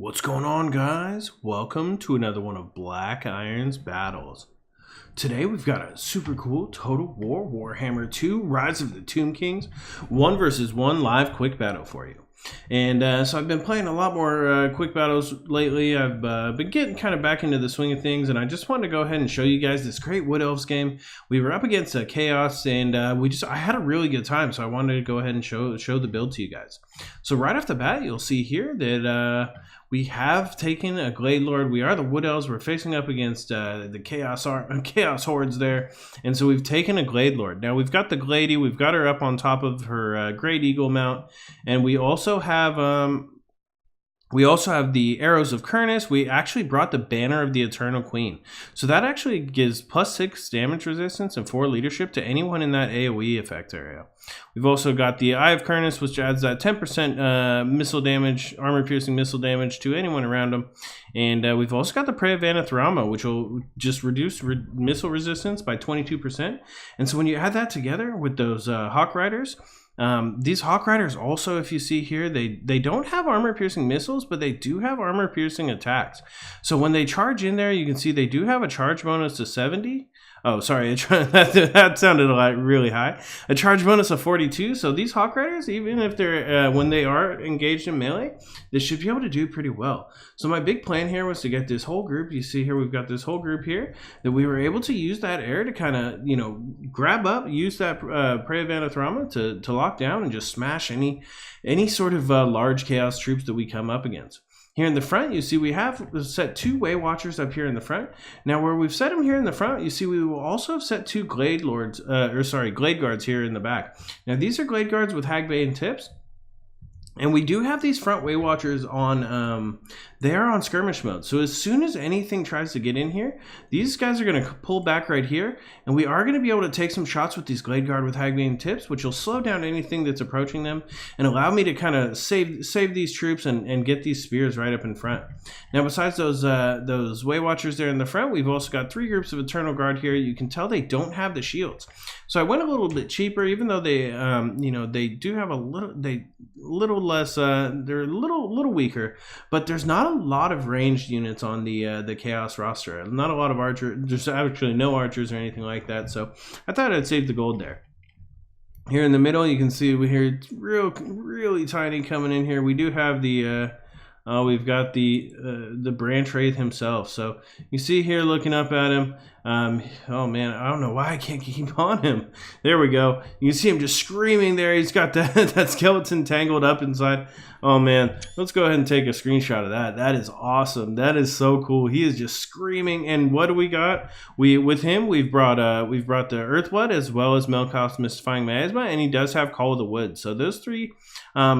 What's going on, guys? Welcome to another one of Black Iron's battles. Today we've got a super cool Total War Warhammer 2 Rise of the Tomb Kings 1 versus 1 live quick battle for you. And so I've been playing a lot more quick battles lately. I've been getting kind of back into the swing of things, and I just wanted to go ahead and show you guys this great Woodelves game. We were up against Chaos, and I had a really good time, so I wanted to go ahead and show the build to you guys. So right off the bat, you'll see here that we have taken a Glade Lord. We are the Woodelves. We're facing up against the Chaos Hordes there. And so we've taken a Glade Lord. Now we've got the Glady. We've got her up on top of her Great Eagle mount. And we also have the Arrows of Kurnus. We actually brought the Banner of the Eternal Queen. So that actually gives +6 damage resistance and 4 leadership to anyone in that AoE effect area. We've also got the Eye of Kurnus, which adds that 10% missile damage, armor-piercing missile damage to anyone around them. And we've also got the Prey of Anathrama, which will just reduce missile resistance by 22%. And so when you add that together with those Hawk Riders, these Hawk Riders also, if you see here, they don't have armor-piercing missiles, but they do have armor-piercing attacks. So when they charge in there, you can see they do have a charge bonus to 70. Oh, sorry, that sounded like really high. A charge bonus of 42. So these Hawk Riders, even if they're when they are engaged in melee, they should be able to do pretty well. So my big plan here was to get this whole group. You see here, we've got this whole group here that we were able to use that air to kind of, grab up, use that Prey of Anathrama to lock down and just smash any sort of large chaos troops that we come up against. Here in the front, you see we have set 2 Way Watchers up here in the front. Now, where we've set them here in the front, you see we will also have set 2 Glade Guards here in the back. Now, these are Glade Guards with Hagbane tips. And we do have these front Way Watchers on, they are on skirmish mode. So as soon as anything tries to get in here, these guys are going to pull back right here. And we are going to be able to take some shots with these Glade Guard with Hagbane tips, which will slow down anything that's approaching them and allow me to kind of save these troops and get these spears right up in front. Now, besides those Way Watchers there in the front, we've also got 3 groups of Eternal Guard here. You can tell they don't have the shields. So I went a little bit cheaper, even though they, they do have they're a little weaker, but there's not a lot of ranged units on the Chaos roster. Not a lot of archers. There's actually no archers or anything like that. So I thought I'd save the gold there. Here in the middle, you can see it's really tiny coming in here. We do have the we've got the Branch Wraith himself. So you see here, looking up at him. Oh man, I don't know why I can't keep on him. There we go. You can see him just screaming there. He's got that skeleton tangled up inside. Oh man, let's go ahead and take a screenshot of that. That is awesome. That is so cool. He is just screaming. And what do we got? We've brought the Earthblood as well as Melkoth's Mystifying Miasma, and he does have Call of the Wood. So those 3,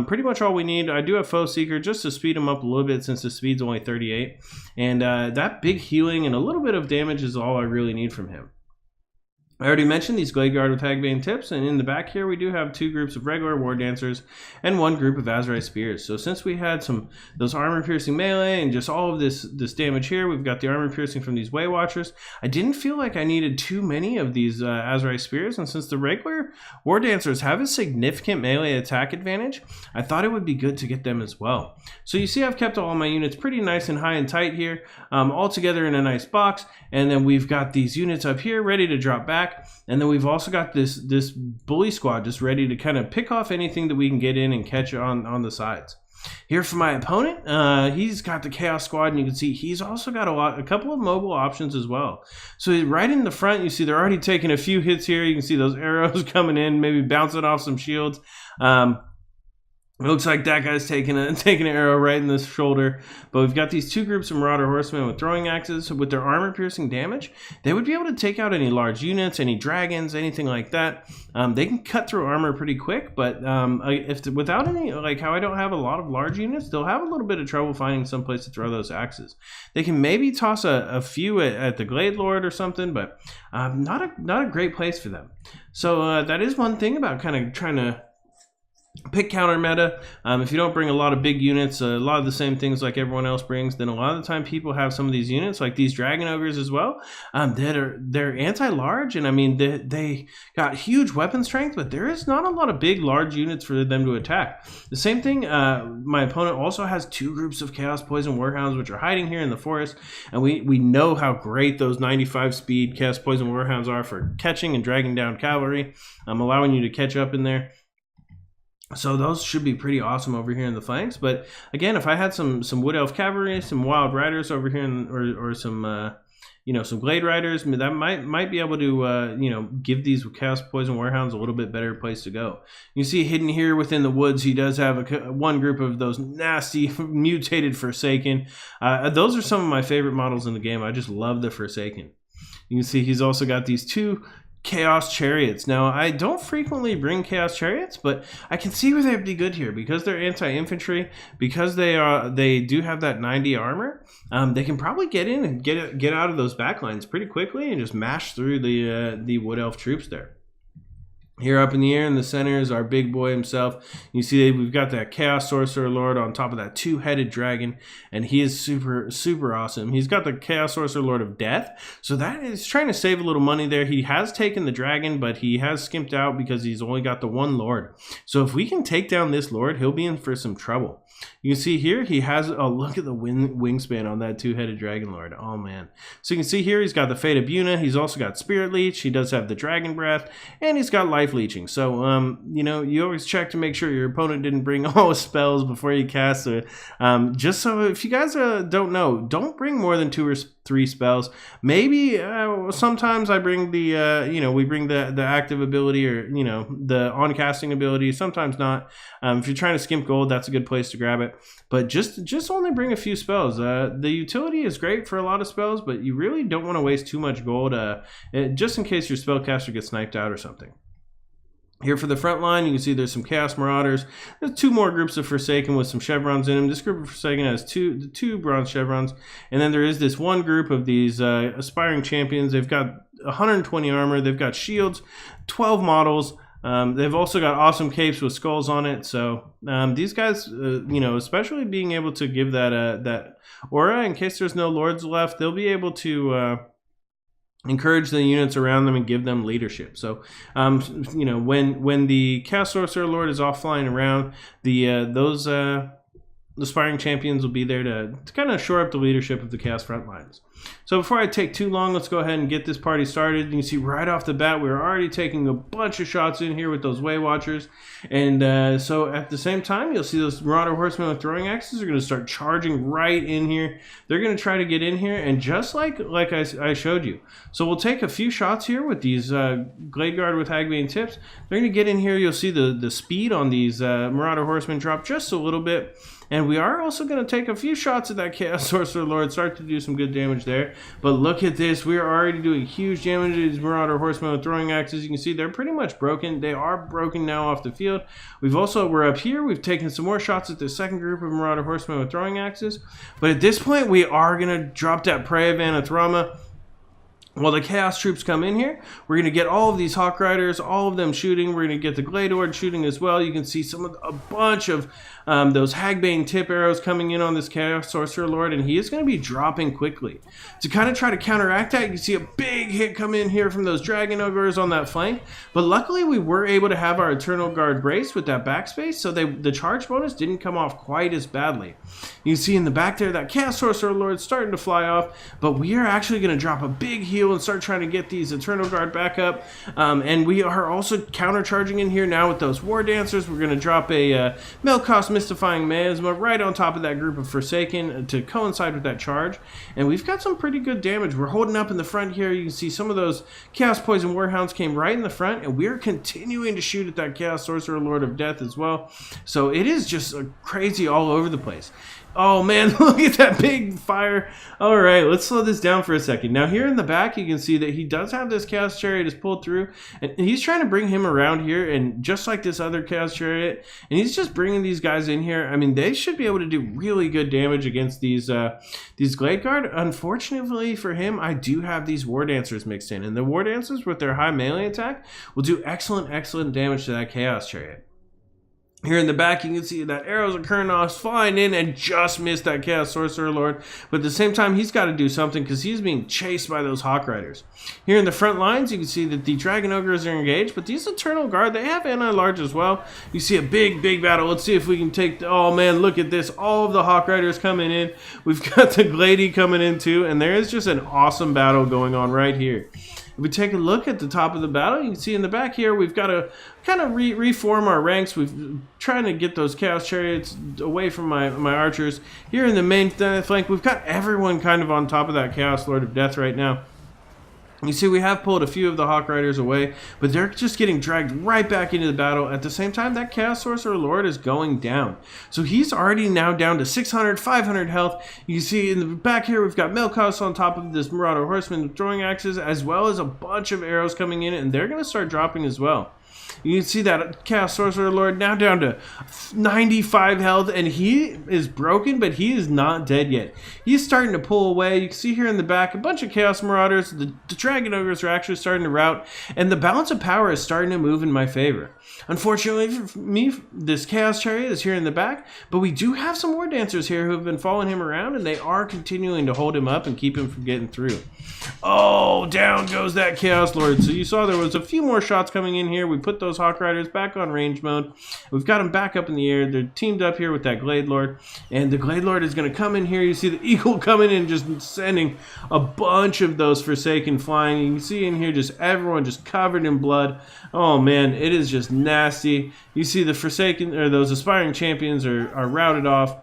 pretty much all we need. I do have Foe Seeker just to speed him up a little bit since the speed's only 38. And that big healing and a little bit of damage is all I really need from him. I already mentioned these Glade Guard with Hagbane tips, and in the back here we do have 2 groups of regular War Dancers and 1 group of Azrai Spears. So since we had those armor-piercing melee and just all of this damage here, we've got the armor-piercing from these Way Watchers. I didn't feel like I needed too many of these Azrai Spears, and since the regular War Dancers have a significant melee attack advantage, I thought it would be good to get them as well. So you see I've kept all my units pretty nice and high and tight here, all together in a nice box, and then we've got these units up here ready to drop back. And then we've also got this bully squad just ready to kind of pick off anything that we can get in and catch on the sides. Here for my opponent, he's got the Chaos Squad, and you can see he's also got a couple of mobile options as well. So right in the front, you see they're already taking a few hits here. You can see those arrows coming in, maybe bouncing off some shields. It looks like that guy's taking an arrow right in the shoulder. But we've got these 2 groups of Marauder Horsemen with throwing axes. So with their armor-piercing damage, they would be able to take out any large units, any dragons, anything like that. They can cut through armor pretty quick, but without any, like how I don't have a lot of large units, they'll have a little bit of trouble finding some place to throw those axes. They can maybe toss a few at the Glade Lord or something, but not a great place for them. So that is one thing about kind of trying to pick counter meta. If you don't bring a lot of big units, a lot of the same things like everyone else brings, then a lot of the time people have some of these units, like these dragon ogres as well, they're anti-large, and I mean they got huge weapon strength, but there is not a lot of big large units for them to attack. The same thing, my opponent also has 2 groups of Chaos Poison Warhounds, which are hiding here in the forest, and we know how great those 95 speed Chaos Poison Warhounds are for catching and dragging down cavalry, allowing you to catch up in there. So those should be pretty awesome over here in the flanks. But again, if I had some Wood Elf cavalry, some Wild Riders over here, or some some Glade Riders, I mean, that might be able to give these Chaos Poison Warhounds a little bit better place to go. You see hidden here within the woods, he does have one group of those nasty mutated Forsaken. Those are some of my favorite models in the game. I just love the Forsaken. You can see he's also got these 2 Chaos Chariots. Now, I don't frequently bring Chaos Chariots, but I can see where they'd be good here because they're anti-infantry, because they do have that 90 armor. They can probably get in and get out of those backlines pretty quickly and just mash through the Wood Elf troops there. Here up in the air in the center is our big boy himself. You see we've got that Chaos Sorcerer Lord on top of that 2-headed dragon, and he is super, super awesome. He's got the Chaos Sorcerer Lord of Death, so that is trying to save a little money there. He has taken the dragon, but he has skimped out because he's only got the 1 Lord. So if we can take down this Lord, he'll be in for some trouble. You can see here he has a look at the wingspan on that 2-headed dragon lord. Oh man. So you can see here he's got the Fate of Buna, he's also got Spirit Leech, he does have the Dragon Breath, and he's got life leeching. So you always check to make sure your opponent didn't bring all his spells before you cast it. Just so if you guys don't know, don't bring more than 2 or 3 spells. Maybe sometimes I bring we bring the active ability, or the on casting ability, sometimes not. If you're trying to skimp gold, that's a good place to grab it, but just only bring a few spells. The utility is great for a lot of spells, but you really don't want to waste too much gold just in case your spellcaster gets sniped out or something. Here for the front line, you can see there's some Chaos Marauders. There's 2 more groups of Forsaken with some chevrons in them. This group of Forsaken has two bronze chevrons. And then there is this one group of these aspiring champions. They've got 120 armor. They've got shields, 12 models. They've also got awesome capes with skulls on it. So these guys, especially being able to give that aura in case there's no lords left, they'll be able to encourage the units around them and give them leadership. So, when the Chaos Sorcerer Lord is off flying around, those aspiring champions will be there to kind of shore up the leadership of the Chaos front lines. So before I take too long, let's go ahead and get this party started. You can see right off the bat, we're already taking a bunch of shots in here with those Way Watchers. And so at the same time, you'll see those Marauder Horsemen with throwing axes are going to start charging right in here. They're going to try to get in here, and just like I showed you. So we'll take a few shots here with these Glade Guard with Hagbane tips. They're going to get in here. You'll see the speed on these Marauder Horsemen drop just a little bit. And we are also going to take a few shots at that Chaos Sorcerer Lord, start to do some good damage there. But look at this. We are already doing huge damage to these Marauder Horsemen with throwing axes. You can see they're pretty much broken. They are broken now off the field. We're up here. We've taken some more shots at the second group of Marauder Horsemen with throwing axes. But at this point, we are going to drop that Prey of Anathrama. While the Chaos troops come in here, we're going to get all of these Hawk Riders, all of them shooting. We're going to get the Glade Horde shooting as well. You can see a bunch of those Hagbane tip arrows coming in on this Chaos Sorcerer Lord, and he is going to be dropping quickly. To kind of try to counteract that, you can see a big hit come in here from those Dragon Ogres on that flank. But luckily, we were able to have our Eternal Guard brace with that backspace, so the charge bonus didn't come off quite as badly. You can see in the back there, that Chaos Sorcerer Lord starting to fly off, but we are actually going to drop a big heal and start trying to get these Eternal Guard back up. And we are also countercharging in here now with those War Dancers. We're going to drop a Melkost Mystifying Miasma right on top of that group of Forsaken to coincide with that charge. And we've got some pretty good damage. We're holding up in the front here. You can see some of those Chaos Poison Warhounds came right in the front, and we're continuing to shoot at that Chaos Sorcerer Lord of Death as well. So it is just crazy all over the place. Oh man, look at that big fire. All right, let's slow this down for a second. Now here in the back, you can see that he does have this Chaos Chariot is pulled through, and he's trying to bring him around here, and just like this other Chaos Chariot, and he's just bringing these guys in here. I mean, they should be able to do really good damage against these Glade Guard. Unfortunately for him, I do have these War Dancers mixed in, and the War Dancers with their high melee attack will do excellent damage to that Chaos Chariot. Here in the back, you can see that arrows of Kurnos flying in and just missed that Chaos Sorcerer Lord. But at the same time, he's got to do something because he's being chased by those Hawk Riders. Here in the front lines, you can see that the Dragon Ogres are engaged, but these Eternal Guard, they have anti-large as well. You see a big battle. Let's see if we can take... Oh, man, look at this. All of the Hawk Riders coming in. We've got the Glady coming in, too, and there is just an awesome battle going on right here. If we take a look at the top of the battle, you can see in the back here, we've got to kind of reform our ranks. We've trying to get those Chaos Chariots away from my archers. Here in the main flank, we've got everyone kind of on top of that Chaos Lord of Death right now. You see, we have pulled a few of the Hawk Riders away, but they're just getting dragged right back into the battle. At the same time, that Chaos Sorcerer Lord is going down. So he's already now down to 600, 500 health. You see in the back here, we've got Melkos on top of this Marauder Horseman with throwing axes, as well as a bunch of arrows coming in, and they're going to start dropping as well. You can see that Chaos Sorcerer Lord now down to 95 health, and he is broken, but he is not dead yet. He's starting to pull away. You can see here in the back a bunch of Chaos Marauders. The Dragon Ogres are actually starting to rout, and the balance of power is starting to move in my favor. Unfortunately for me, this Chaos Chariot is here in the back, but we do have some War Dancers here who have been following him around, and they are continuing to hold him up and keep him from getting through. Oh, down goes that Chaos Lord. So you saw there was a few more shots coming in here. We put those Hawk Riders back on range mode. We've got them back up in the air. They're teamed up here with that Glade Lord, and the Glade Lord is going to come in here. You see the Eagle coming in, just sending a bunch of those Forsaken flying. You can see in here just everyone just covered in blood. Oh man, it is just nasty. You see the Forsaken, or those Aspiring Champions are routed off.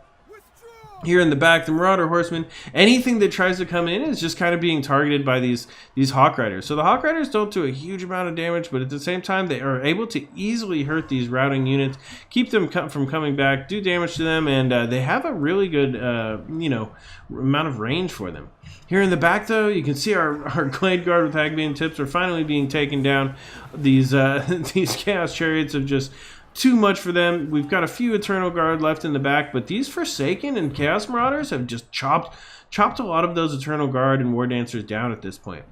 Here in the back, the Marauder Horsemen, anything that tries to come in is just kind of being targeted by these Hawk Riders. So the Hawk Riders don't do a huge amount of damage, but at the same time, they are able to easily hurt these routing units, keep them from coming back, do damage to them, and they have a really good, amount of range for them. Here in the back, though, you can see our Glade Guard with Hagbeam Tips are finally being taken down. These Chaos Chariots have just... too much for them. We've got a few Eternal Guard left in the back, but these Forsaken and Chaos Marauders have just chopped a lot of those Eternal Guard and War Dancers down at this point.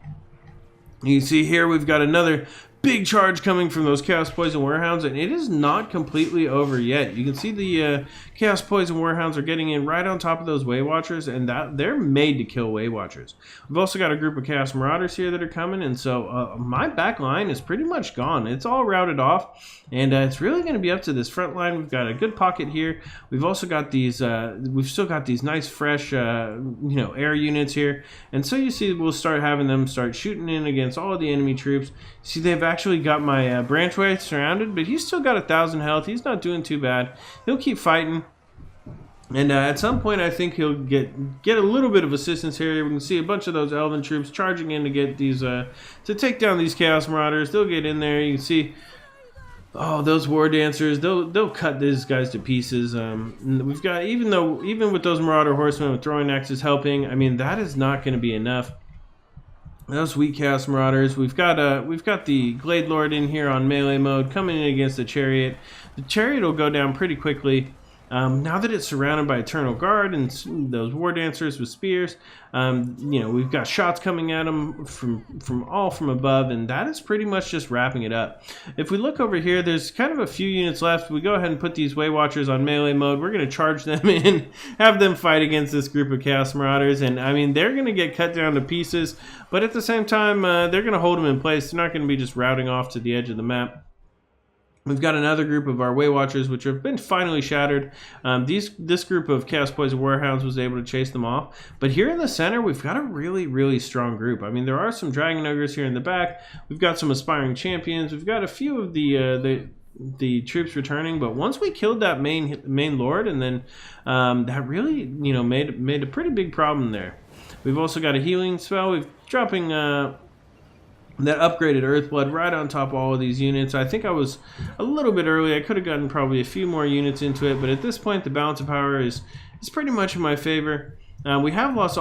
You can see here we've got another big charge coming from those Chaos Poison Warehounds, and it is not completely over yet. You can see the Chaos Poison Warehounds are getting in right on top of those Way Watchers, and that they're made to kill Way Watchers. We've also got a group of Chaos Marauders here that are coming, and so my back line is pretty much gone. It's all routed off, and it's really going to be up to this front line. We've got a good pocket here. We've also got these, we've still got these nice fresh, air units here, and so you see we'll start having them start shooting in against all of the enemy troops. See, they've actually got my Branchway surrounded, but he's still got 1,000 health. He's not doing too bad. He'll keep fighting. And at some point, I think he'll get a little bit of assistance here. We can see a bunch of those Elven troops charging in to get these to take down these Chaos Marauders. They'll get in there. You can see, oh, those War Dancers. They'll cut these guys to pieces. We've got even with those Marauder Horsemen with throwing axes helping, I mean that is not going to be enough. Those weak Chaos Marauders. We've got the Glade Lord in here on melee mode coming in against the Chariot. The Chariot will go down pretty quickly. Now that it's surrounded by Eternal Guard and those War Dancers with spears, we've got shots coming at them from above, and that is pretty much just wrapping it up. If we look over here, there's kind of a few units left. We go ahead and put these Way Watchers on melee mode. We're going to charge them in, have them fight against this group of Chaos Marauders, and I mean they're going to get cut down to pieces, but at the same time they're going to hold them in place. They're not going to be just routing off to the edge of the map. We've got another group of our Way Watchers, which have been finally shattered. This group of Chaos Poison Warehounds was able to chase them off. But here in the center, we've got a really, really strong group. I mean, there are some Dragon Ogres here in the back. We've got some Aspiring Champions. We've got a few of the troops returning. But once we killed that main Lord, and then that really, made a pretty big problem there. We've also got a healing spell. We're dropping... that upgraded Earthblood right on top of all of these units. I think I was a little bit early. I could have gotten probably a few more units into it, but at this point the balance of power is pretty much in my favor. We have lost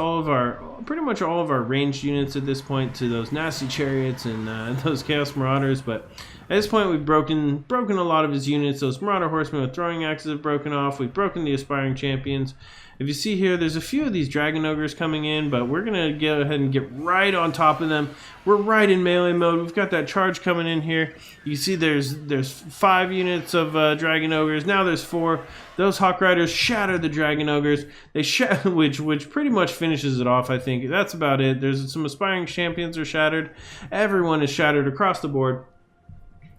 pretty much all of our ranged units at this point to those nasty Chariots and those Chaos Marauders, but At this point, we've broken a lot of his units. Those Marauder Horsemen with throwing axes have broken off. We've broken the Aspiring Champions. If you see here, there's a few of these Dragon Ogres coming in, but we're going to go ahead and get right on top of them. We're right in melee mode. We've got that charge coming in here. You see there's 5 units of Dragon Ogres. Now there's 4. Those Hawk Riders shatter the Dragon Ogres. They which pretty much finishes it off, I think. That's about it. There's some Aspiring Champions are shattered. Everyone is shattered across the board.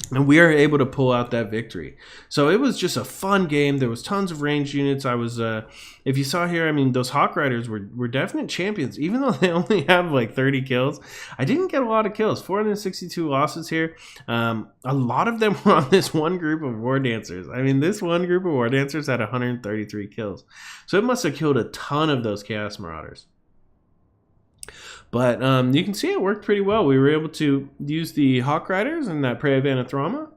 And we are able to pull out that victory. So it was just a fun game. There was tons of ranged units. I was, if you saw here, I mean, those Hawk Riders were definite champions. Even though they only have like 30 kills, I didn't get a lot of kills. 462 losses here. A lot of them were on this one group of War Dancers. I mean, this one group of War Dancers had 133 kills. So it must have killed a ton of those Chaos Marauders. But you can see it worked pretty well. We were able to use the Hawk Riders and that Prey of Anathrama,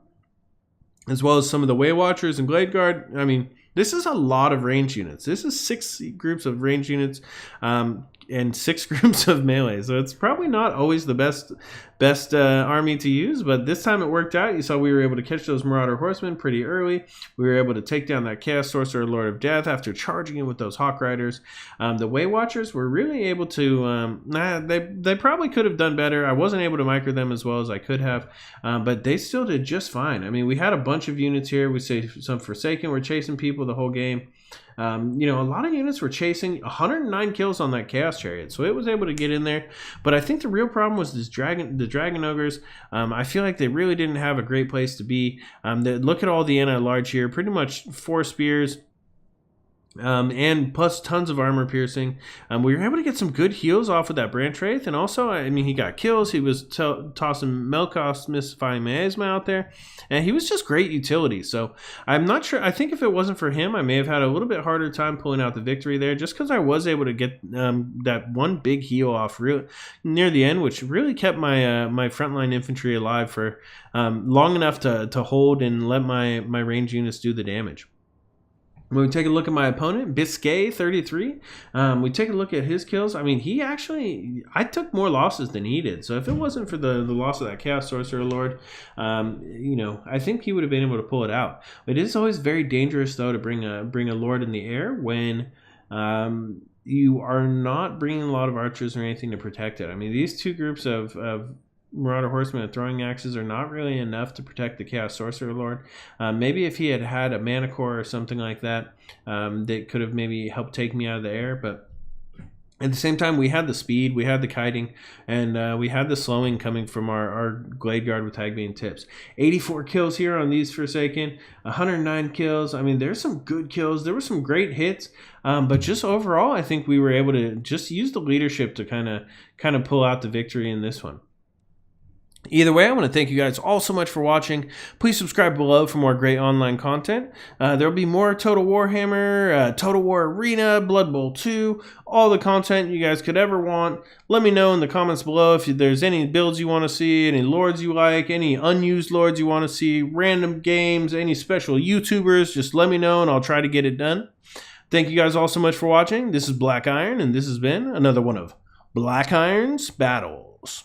as well as some of the Way Watchers and Glade Guard. I mean, this is a lot of range units. This is 6 groups of range units and 6 groups of melee. So it's probably not always the best army to use, but this time it worked out. You saw we were able to catch those Marauder Horsemen pretty early. We were able to take down that Chaos Sorcerer Lord of Death after charging in with those Hawk Riders. The Way Watchers were really able to, they probably could have done better. I wasn't able to micro them as well as I could have, but they still did just fine. I mean, we had a bunch of units here. We say some Forsaken were chasing people the whole game. You know, a lot of units were chasing. 109 kills on that Chaos Chariot, so it was able to get in there. But I think the real problem was the Dragon Ogres. I feel like they really didn't have a great place to be. Look at all the anti-large here. Pretty much 4 spears. And plus tons of armor piercing. We were able to get some good heals off of that Branch Wraith, and also, I mean, he got kills. He was tossing Melkoth's Mystifying Miasma out there, and he was just great utility. So I'm not sure. I think if it wasn't for him, I may have had a little bit harder time pulling out the victory there, just because I was able to get that one big heal off near the end, which really kept my my frontline infantry alive for long enough to hold and let my range units do the damage. When we take a look at my opponent, Biscay 33, we take a look at his kills. I mean, I took more losses than he did. So if it wasn't for the loss of that Chaos Sorcerer Lord, you know, I think he would have been able to pull it out. It is always very dangerous, though, to bring a Lord in the air when you are not bringing a lot of archers or anything to protect it. I mean, these 2 groups of Marauder Horsemen and throwing axes are not really enough to protect the Chaos Sorcerer Lord. Maybe if he had had a Mana Core or something like that, that could have maybe helped take me out of the air. But at the same time, we had the speed, we had the kiting, and we had the slowing coming from our Glade Guard with Hagbane Tips. 84 kills here on these Forsaken, 109 kills. I mean, there's some good kills. There were some great hits, but just overall, I think we were able to just use the leadership to kind of pull out the victory in this one. Either way, I want to thank you guys all so much for watching. Please subscribe below for more great online content. There will be more Total Warhammer, Total War Arena, Blood Bowl 2, all the content you guys could ever want. Let me know in the comments below if there's any builds you want to see, any lords you like, any unused lords you want to see, random games, any special YouTubers. Just let me know and I'll try to get it done. Thank you guys all so much for watching. This is Black Iron, and this has been another one of Black Iron's Battles.